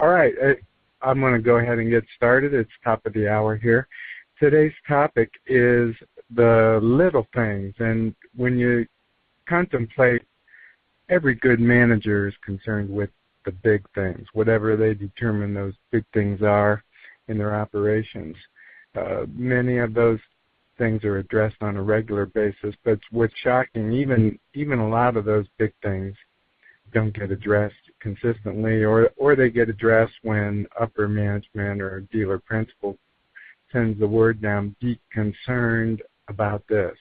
All right, I'm going to go ahead and get started. It's top of the hour here. Today's topic is the little things, and when you contemplate, every good manager is concerned with the big things, whatever they determine those big things are in their operations. Many of those things are addressed on a regular basis, but what's shocking, even a lot of those big things don't get addressed consistently, or they get addressed when upper management or dealer principal sends the word down, be concerned about this.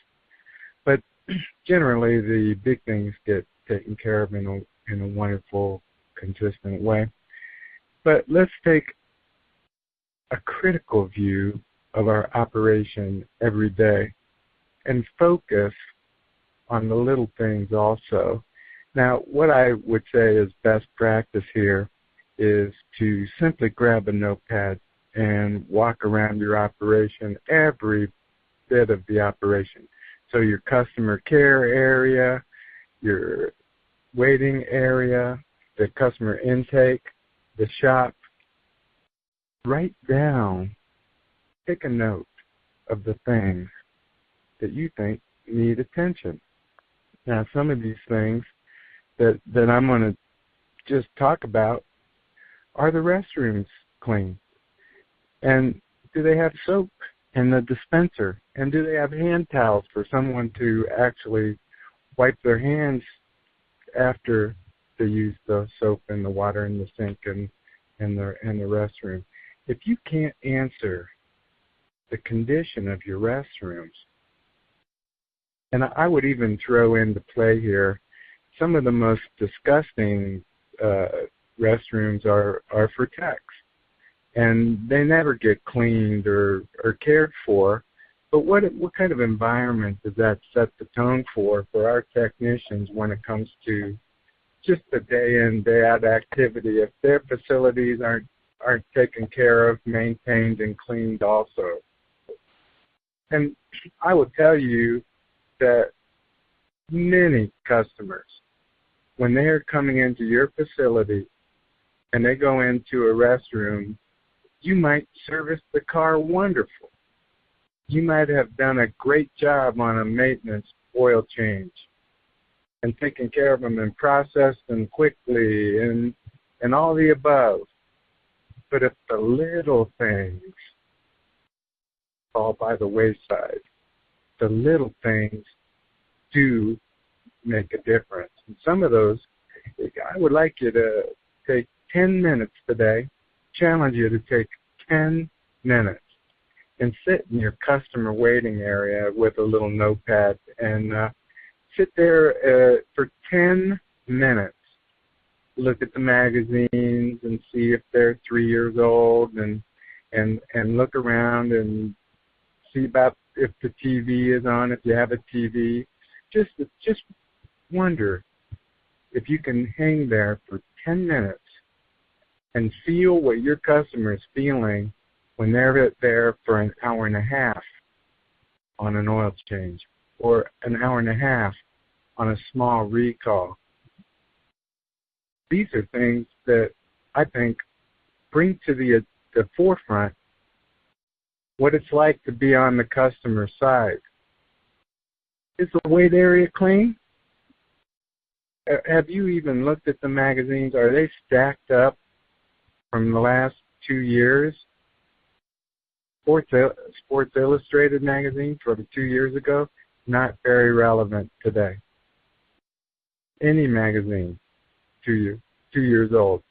But generally, the big things get taken care of in a wonderful, consistent way. But let's take a critical view of our operation every day and focus on the little things also. Now, what I would say is best practice here is to simply grab a notepad and walk around your operation, every bit of the operation. So your customer care area, your waiting area, the customer intake, the shop. Write down, take a note of the things that you think need attention. Now, some of these things that I'm going to just talk about are the restrooms clean? And do they have soap in the dispenser? And do they have hand towels for someone to actually wipe their hands after they use the soap and the water in the sink and the restroom? If you can't answer the condition of your restrooms, and I would even throw into play here, some of the most disgusting restrooms are for techs, and they never get cleaned or cared for. But what kind of environment does that set the tone for our technicians when it comes to just the day in, day out activity? If their facilities aren't taken care of, maintained, and cleaned also. And I will tell you that many customers, when they are coming into your facility and they go into a restroom, you might service the car wonderful. You might have done a great job on a maintenance oil change and taken care of them and processed them quickly and all the above. But if the little things fall by the wayside, the little things do make a difference. And some of those, I would like you to take 10 minutes today, challenge you to take 10 minutes and sit in your customer waiting area with a little notepad and sit there for 10 minutes. Look at the magazines and see if they're 3 years old and look around and see about if the TV is on, if you have a TV. Just wonder if you can hang there for 10 minutes and feel what your customer is feeling when they're there for an hour and a half on an oil change or an hour and a half on a small recall. These are things that I think bring to the forefront what it's like to be on the customer side. Is the wait area clean? Have you even looked at the magazines? Are they stacked up from the last 2 years? Sports Illustrated magazine from 2 years ago, not very relevant today. Any magazine, 2 years old,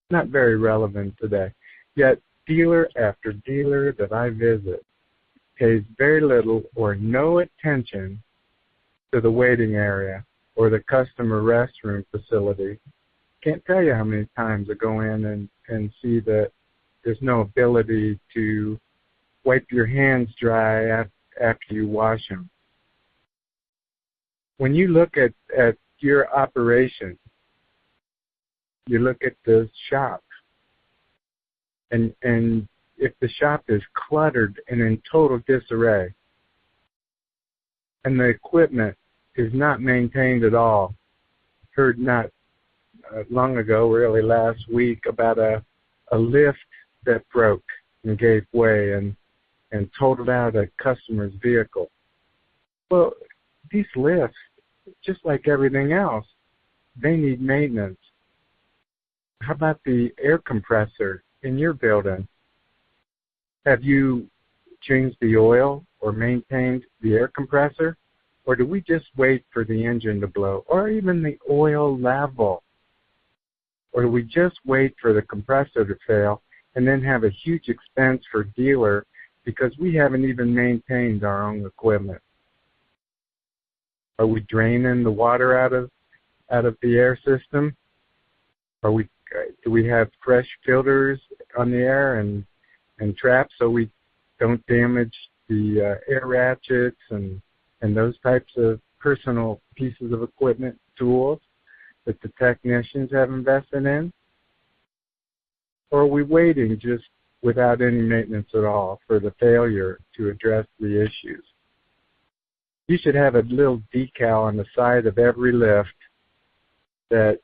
not very relevant today. Yet dealer after dealer that I visit pays very little or no attention to the waiting area or the customer restroom facility. Can't tell you how many times I go in and see that there's no ability to wipe your hands dry after you wash them. When you look at your operation, you look at the shop, and if the shop is cluttered and in total disarray, and the equipment is not maintained at all, heard not long ago, really last week, about a lift that broke and gave way and totaled out a customer's vehicle. Well, these lifts, just like everything else, they need maintenance. How about the air compressor in your building? Have you changed the oil or maintained the air compressor? Or do we just wait for the engine to blow? Or even the oil level? Or do we just wait for the compressor to fail and then have a huge expense for dealer because we haven't even maintained our own equipment? Are we draining the water out of the air system? Do we have fresh filters on the air and traps so we don't damage the air ratchets and those types of personal pieces of equipment, tools that the technicians have invested in? Or are we waiting just without any maintenance at all for the failure to address the issues? You should have a little decal on the side of every lift that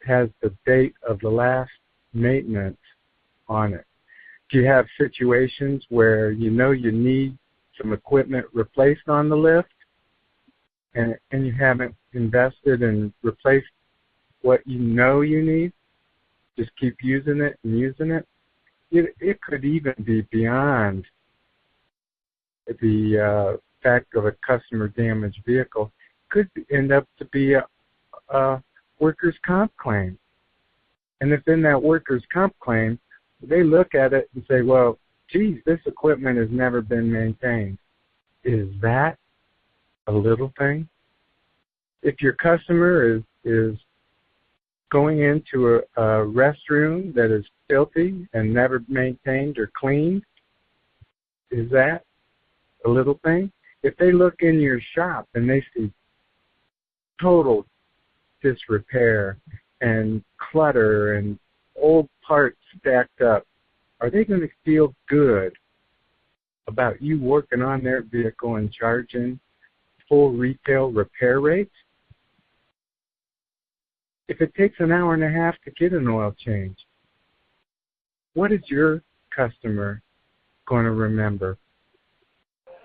has the date of the last maintenance on it. Do you have situations where you know you need some equipment replaced on the lift and you haven't invested and replaced what you know you need? Just keep using it and using it? It could even be beyond the fact of a customer damaged vehicle. It could end up to be a workers' comp claim. And if in that workers' comp claim, they look at it and say, well, geez, this equipment has never been maintained. Is that a little thing? If your customer is going into a restroom that is filthy and never maintained or cleaned, is that a little thing? If they look in your shop and they see total disrepair and clutter and old parts stacked up, are they going to feel good about you working on their vehicle and charging full retail repair rates? If it takes an hour and a half to get an oil change, what is your customer going to remember?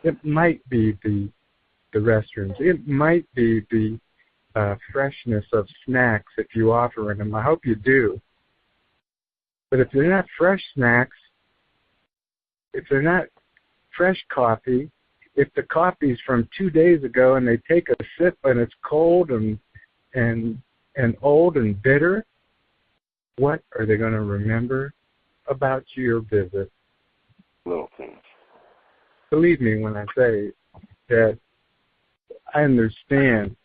It might be the restrooms. It might be the freshness of snacks if you offer them. I hope you do. But if they're not fresh snacks, if they're not fresh coffee, if the coffee's from 2 days ago and they take a sip and it's cold and old and bitter, what are they going to remember about your visit? Little things. Believe me when I say that I understand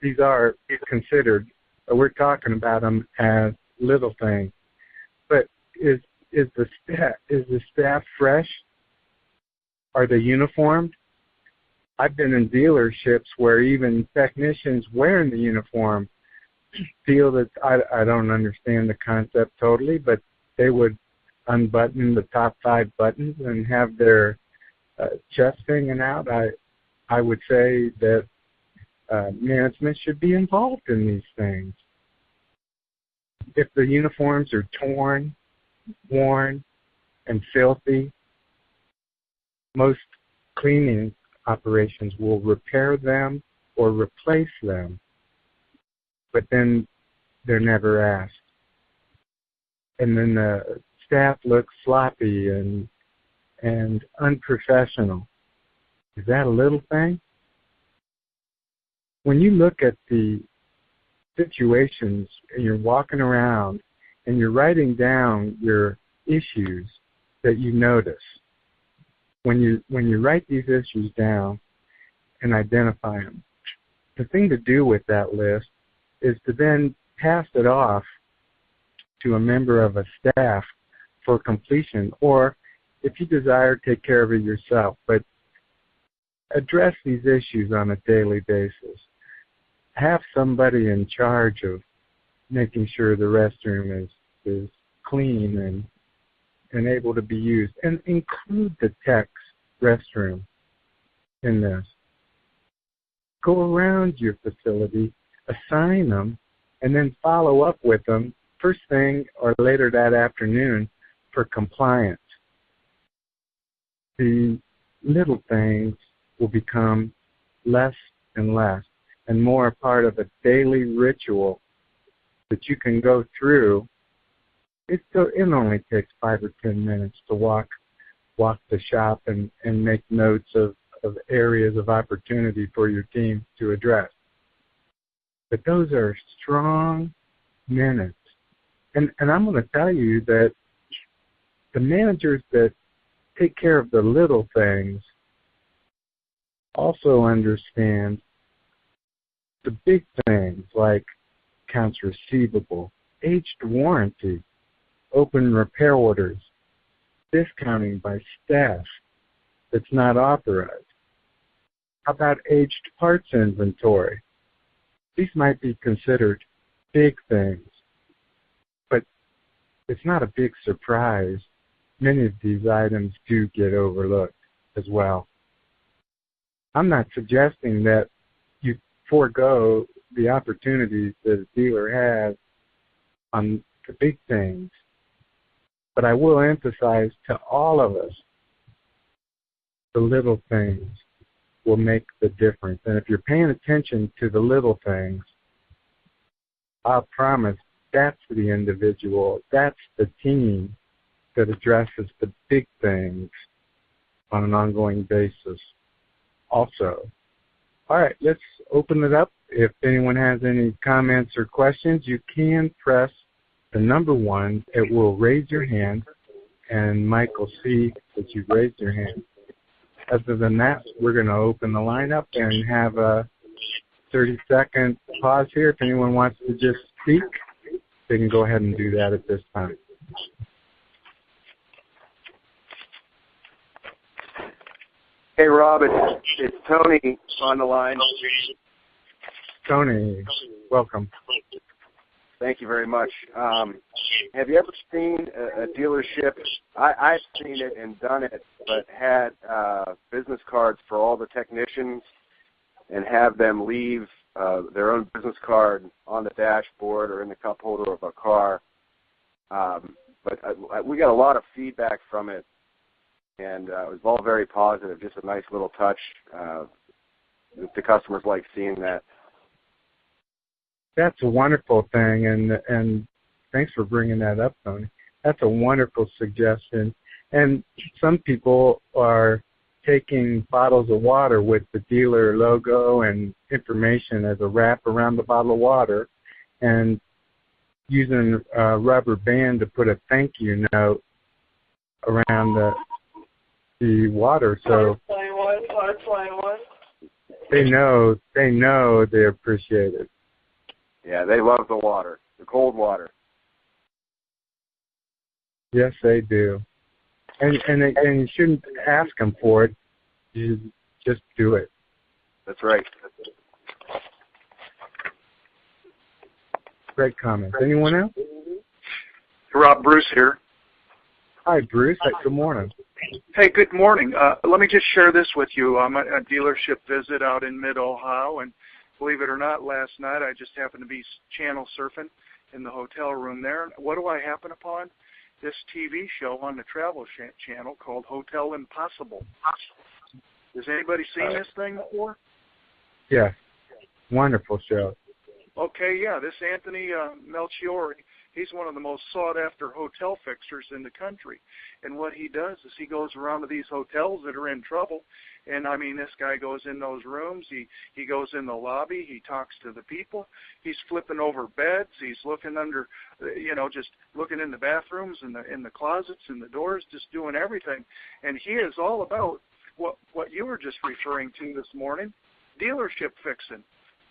these are considered, we're talking about them as little things. But is the staff fresh? Are they uniformed? I've been in dealerships where even technicians wearing the uniform feel that I don't understand the concept totally, but they would unbutton the top 5 buttons and have their chest hanging out. I would say that management should be involved in these things. If the uniforms are torn, worn, and filthy, most cleaning operations will repair them or replace them, but then they're never asked. And then the staff looks sloppy and unprofessional. Is that a little thing? When you look at the situations and you're walking around and you're writing down your issues that you notice, when you write these issues down and identify them, the thing to do with that list is to then pass it off to a member of a staff for completion, or if you desire, take care of it yourself. But address these issues on a daily basis. Have somebody in charge of making sure the restroom is clean and able to be used, and include the tech's restroom in this. Go around your facility, assign them, and then follow up with them first thing or later that afternoon for compliance. The little things will become less and less and more a part of a daily ritual that you can go through. It only takes 5 or 10 minutes to walk the shop and make notes of areas of opportunity for your team to address. But those are strong minutes. And I'm going to tell you that the managers that take care of the little things also understand the big things like accounts receivable, aged warranty, open repair orders, discounting by staff that's not authorized. How about aged parts inventory? These might be considered big things, but it's not a big surprise. Many of these items do get overlooked as well. I'm not suggesting that you forego the opportunities that a dealer has on the big things, but I will emphasize to all of us, the little things will make the difference. And if you're paying attention to the little things, I promise that's the individual, that's the team that addresses the big things on an ongoing basis also. All right, let's open it up. If anyone has any comments or questions, you can press the number 1. It will raise your hand, and Mike will see that you've raised your hand. Other than that, we're going to open the line up and have a 30-second pause here. If anyone wants to just speak, they can go ahead and do that at this time. Hey, Rob, it's Tony on the line. Tony, welcome. Thank you very much. Have you ever seen a dealership? I've seen it and done it, but had business cards for all the technicians and have them leave their own business card on the dashboard or in the cup holder of a car. But we got a lot of feedback from it, and it was all very positive, just a nice little touch. The customers like seeing that. That's a wonderful thing, and thanks for bringing that up, Tony. That's a wonderful suggestion. And some people are taking bottles of water with the dealer logo and information as a wrap around the bottle of water and using a rubber band to put a thank you note around the water. So they know they appreciate it. Yeah, they love the water, the cold water. Yes, they do. And you shouldn't ask them for it. You just do it. That's right. Great comment. Anyone else? Rob, Bruce here. Hi, Bruce. Good morning. Hey, good morning. Let me just share this with you. I'm at a dealership visit out in Mid-Ohio, and believe it or not, last night I just happened to be channel surfing in the hotel room there. What do I happen upon? This TV show on the Travel Channel called Hotel Impossible. Has anybody seen this thing before? Yeah. Wonderful show. Okay, yeah. This Anthony Melchiori, he's one of the most sought-after hotel fixers in the country. And what he does is he goes around to these hotels that are in trouble. And, I mean, this guy goes in those rooms. He goes in the lobby. He talks to the people. He's flipping over beds. He's looking under, just looking in the bathrooms and in the closets and the doors, just doing everything. And he is all about what you were just referring to this morning, dealership fixing.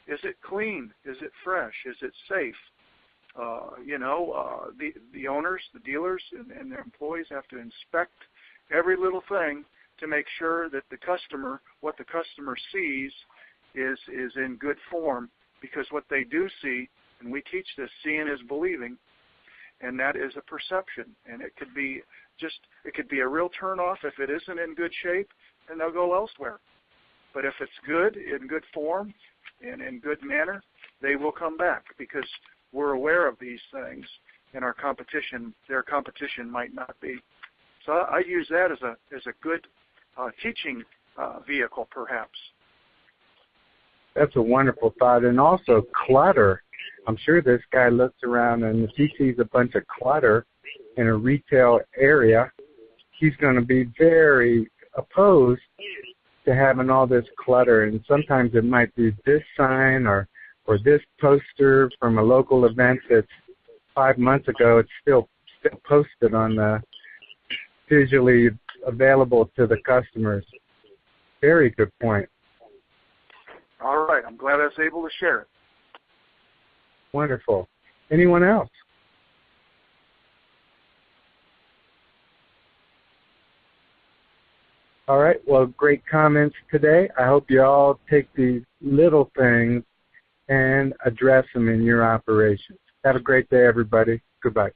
Is it clean? Is it fresh? Is it safe? The owners, the dealers, and their employees have to inspect every little thing to make sure that what the customer sees is in good form, because what they do see, and we teach this, seeing is believing, and that is a perception, and it could be a real turnoff if it isn't in good shape, and they'll go elsewhere. But if it's good, in good form, and in good manner, they will come back, because we're aware of these things, and their competition might not be. So I use that as a good teaching vehicle, perhaps. That's a wonderful thought. And also clutter. I'm sure this guy looks around, and if he sees a bunch of clutter in a retail area, he's going to be very opposed to having all this clutter. And sometimes it might be this sign or this poster from a local event that's 5 months ago. It's still posted on the visually available to the customers. Very good point. All right. I'm glad I was able to share it. Wonderful. Anyone else? All right. Well, great comments today. I hope you all take these little things and address them in your operations. Have a great day, everybody. Goodbye.